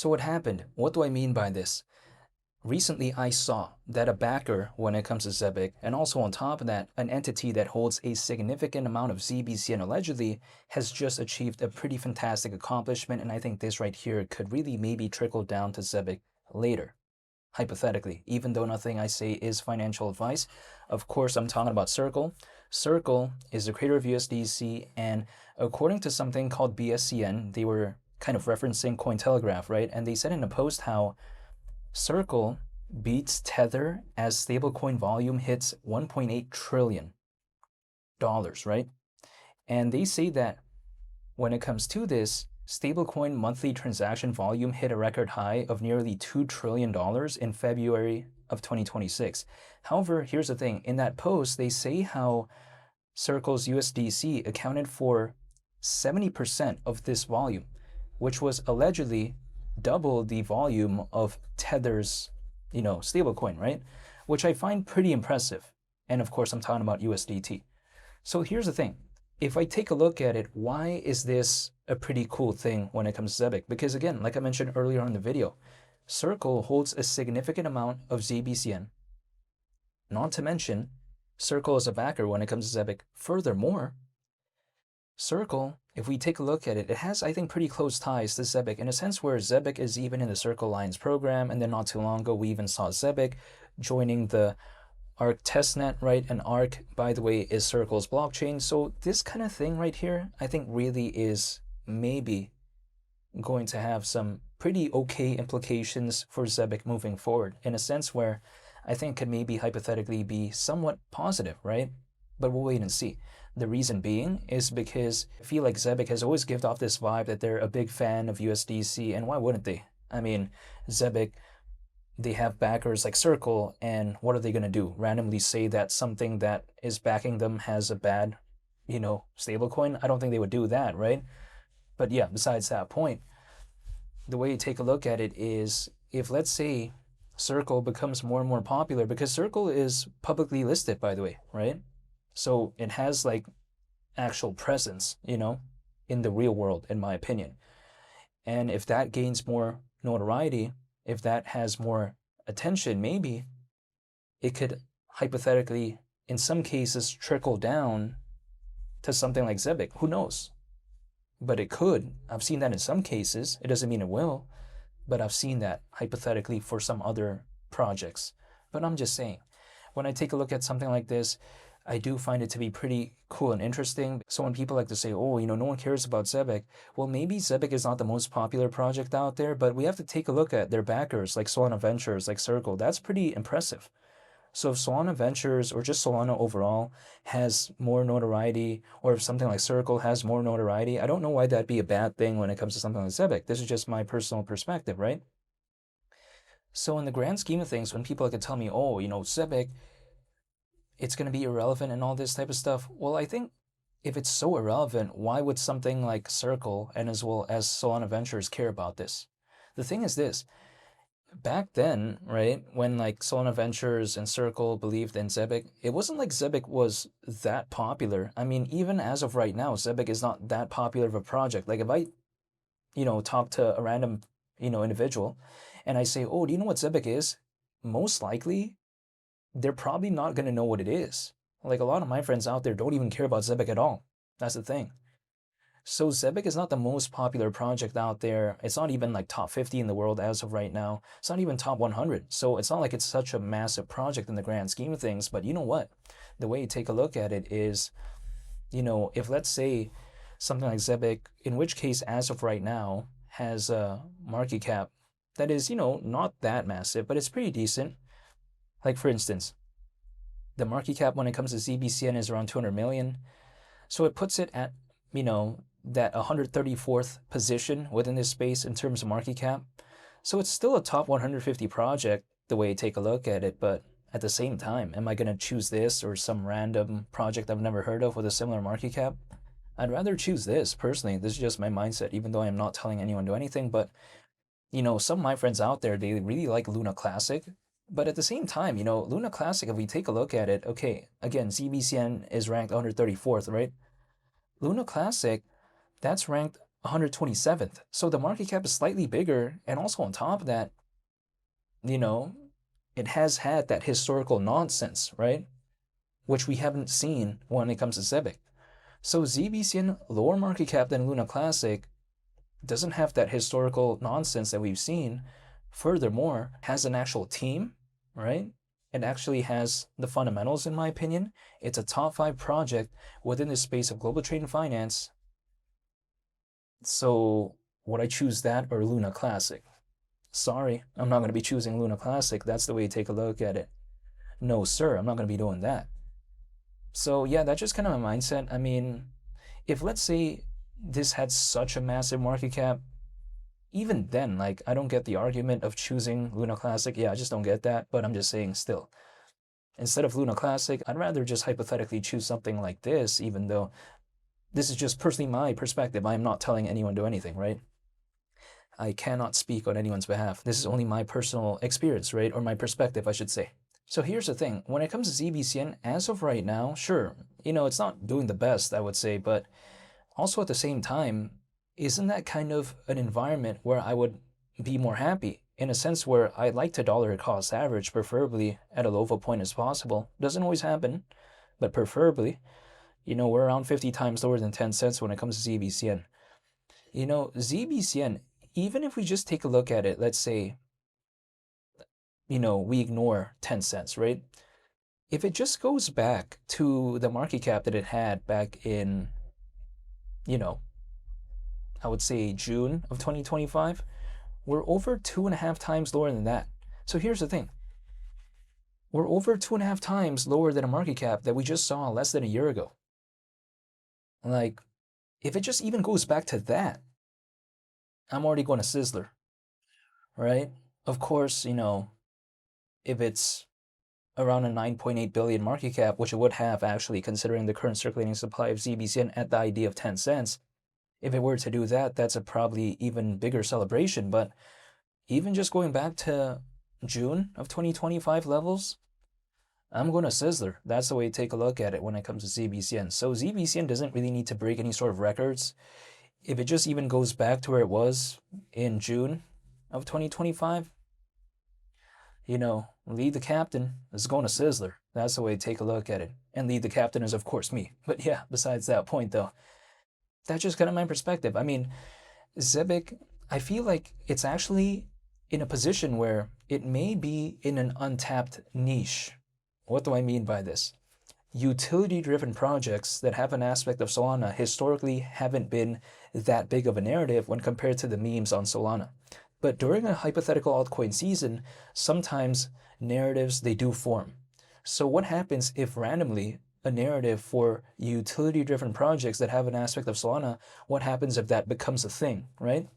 So what happened? What do I mean by this? Recently, I saw that a backer when it comes to Zebec, and also on top of that, an entity that holds a significant amount of ZBCN allegedly, has just achieved a pretty fantastic accomplishment, and I think this right here could really maybe trickle down to Zebec later, hypothetically, even though nothing I say is financial advice. Of course, I'm talking about Circle. Circle is the creator of USDC, and according to something called BSCN, they were kind of referencing Cointelegraph, right? And they said in a post how Circle beats Tether as stablecoin volume hits $1.8 trillion, right? And they say that when it comes to this, stablecoin monthly transaction volume hit a record high of nearly $2 trillion in February of 2026. However, here's the thing. In that post, they say how Circle's USDC accounted for 70% of this volume, which was allegedly double the volume of Tether's, stablecoin, right? Which I find pretty impressive. And of course, I'm talking about USDT. So here's the thing. If I take a look at it, why is this a pretty cool thing when it comes to Zebec? Because again, like I mentioned earlier in the video, Circle holds a significant amount of ZBCN. Not to mention, Circle is a backer when it comes to Zebec. Furthermore, Circle, if we take a look at it, it has, I think, pretty close ties to Zebec in a sense where Zebec is even in the Circle Alliance program, and then not too long ago, we even saw Zebec joining the ARC testnet, right? And ARC, by the way, is Circle's blockchain. So this kind of thing right here, I think really is maybe going to have some pretty okay implications for Zebec moving forward in a sense where I think could maybe hypothetically be somewhat positive, right? But we'll wait and see. The reason being is because I feel like Zebec has always given off this vibe that they're a big fan of USDC, and why wouldn't they? I mean, Zebec, they have backers like Circle, and what are they going to do? Randomly say that something that is backing them has a bad, stablecoin? I don't think they would do that, right? But yeah, besides that point, the way you take a look at it is if, let's say, Circle becomes more and more popular, because Circle is publicly listed, by the way, right? So it has like actual presence, in the real world, in my opinion. And if that gains more notoriety, if that has more attention, maybe it could hypothetically, in some cases, trickle down to something like Zebec. Who knows? But it could. I've seen that in some cases. It doesn't mean it will, but I've seen that hypothetically for some other projects. But I'm just saying, when I take a look at something like this, I do find it to be pretty cool and interesting. So when people like to say, oh, no one cares about Zebec, well, maybe Zebec is not the most popular project out there, but we have to take a look at their backers, like Solana Ventures, like Circle. That's pretty impressive. So if Solana Ventures, or just Solana overall, has more notoriety, or if something like Circle has more notoriety, I don't know why that'd be a bad thing when it comes to something like Zebec. This is just my personal perspective, right? So in the grand scheme of things, when people like to tell me, oh, Zebec, it's going to be irrelevant and all this type of stuff. Well, I think if it's so irrelevant, why would something like Circle and as well as Solana Ventures care about this? The thing is this, back then, right, when like Solana Ventures and Circle believed in Zebec, it wasn't like Zebec was that popular. I mean, even as of right now, Zebec is not that popular of a project. Like if I, talk to a random, individual and I say, oh, do you know what Zebec is? Most likely, they're probably not going to know what it is. Like a lot of my friends out there don't even care about Zebec at all. That's the thing. So Zebec is not the most popular project out there. It's not even like top 50 in the world as of right now. It's not even top 100. So it's not like it's such a massive project in the grand scheme of things. But you know what? The way you take a look at it is, if let's say something like Zebec, in which case as of right now has a market cap that is, not that massive, but it's pretty decent. Like for instance, the market cap when it comes to ZBCN is around 200 million. So it puts it at, that 134th position within this space in terms of market cap. So it's still a top 150 project the way you take a look at it. But at the same time, am I going to choose this or some random project I've never heard of with a similar market cap? I'd rather choose this personally. This is just my mindset, even though I'm not telling anyone to do anything. But, some of my friends out there, they really like Luna Classic. But at the same time, Luna Classic, if we take a look at it, okay, again, ZBCN is ranked 134th, right? Luna Classic, that's ranked 127th. So the market cap is slightly bigger, and also on top of that, you know, it has had that historical nonsense, right? Which we haven't seen when it comes to Zebec. So ZBCN, lower market cap than Luna Classic, doesn't have that historical nonsense that we've seen. Furthermore, has an actual team, right? It actually has the fundamentals, in my opinion. It's a top 5 project within the space of global trade and finance. So would I choose that or Luna Classic? Sorry, I'm not going to be choosing Luna Classic. That's the way you take a look at it. No, sir, I'm not going to be doing that. So yeah, that's just kind of my mindset. I mean, if let's say this had such a massive market cap, even then, like, I don't get the argument of choosing Luna Classic. Yeah, I just don't get that, but I'm just saying still. Instead of Luna Classic, I'd rather just hypothetically choose something like this, even though this is just personally my perspective. I am not telling anyone to do anything, right? I cannot speak on anyone's behalf. This is only my personal experience, right? Or my perspective, I should say. So here's the thing. When it comes to ZBCN, as of right now, sure, it's not doing the best, I would say, but also at the same time, isn't that kind of an environment where I would be more happy? In a sense where I'd like to dollar cost average, preferably at a low point as possible. Doesn't always happen, but preferably. We're around 50 times lower than 10 cents when it comes to ZBCN. ZBCN, even if we just take a look at it, let's say, we ignore 10 cents, right? If it just goes back to the market cap that it had back in, I would say June of 2025, we're over 2.5 times lower than that. So here's the thing. We're over 2.5 times lower than a market cap that we just saw less than a year ago. Like, if it just even goes back to that, I'm already going to Sizzler, right? Of course, if it's around a 9.8 billion market cap, which it would have actually considering the current circulating supply of ZBCN at the idea of 10 cents, if it were to do that, that's a probably even bigger celebration. But even just going back to June of 2025 levels, I'm going to Sizzler. That's the way to take a look at it when it comes to ZBCN. So ZBCN doesn't really need to break any sort of records. If it just even goes back to where it was in June of 2025, lead the captain is going to Sizzler. That's the way to take a look at it. And lead the captain is, of course, me. But yeah, besides that point, though, that's just kind of my perspective. I mean, Zebec, I feel like it's actually in a position where it may be in an untapped niche. What do I mean by this? Utility-driven projects that have an aspect of Solana historically haven't been that big of a narrative when compared to the memes on Solana. But during a hypothetical altcoin season, sometimes narratives, they do form. So what happens if randomly a narrative for utility-driven projects that have an aspect of Solana, what happens if that becomes a thing, right?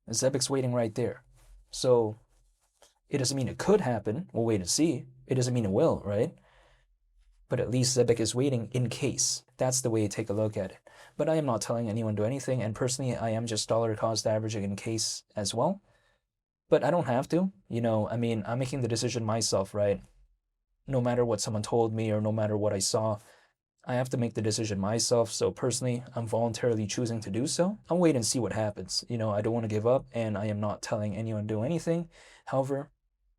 Zebec's waiting right there. So it doesn't mean it could happen. We'll wait and see. It doesn't mean it will, right? But at least Zebec is waiting in case. That's the way to take a look at it. But I am not telling anyone to do anything, and personally, I am just dollar cost averaging in case as well. But I don't have to. I mean, I'm making the decision myself, right? No matter what someone told me or no matter what I saw, I have to make the decision myself. So personally, I'm voluntarily choosing to do so. I'll wait and see what happens. I don't want to give up, and I am not telling anyone to do anything. However,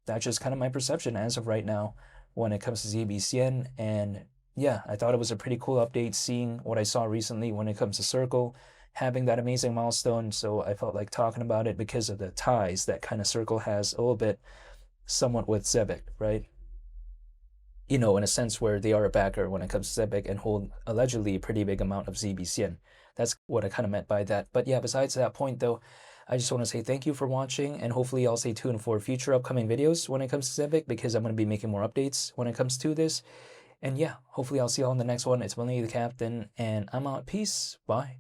that's just kind of my perception as of right now when it comes to ZBCN. And yeah, I thought it was a pretty cool update seeing what I saw recently when it comes to Circle having that amazing milestone. So I felt like talking about it because of the ties that kind of Circle has a little bit somewhat with Zebec, right? In a sense where they are a backer when it comes to Zebec and hold allegedly a pretty big amount of ZBCN. That's what I kind of meant by that. But yeah, besides that point though, I just want to say thank you for watching, and hopefully I'll stay tuned for future upcoming videos when it comes to Zebec, because I'm going to be making more updates when it comes to this. And yeah, hopefully I'll see you all in the next one. It's Melanie the Captain, and I'm out. Peace. Bye.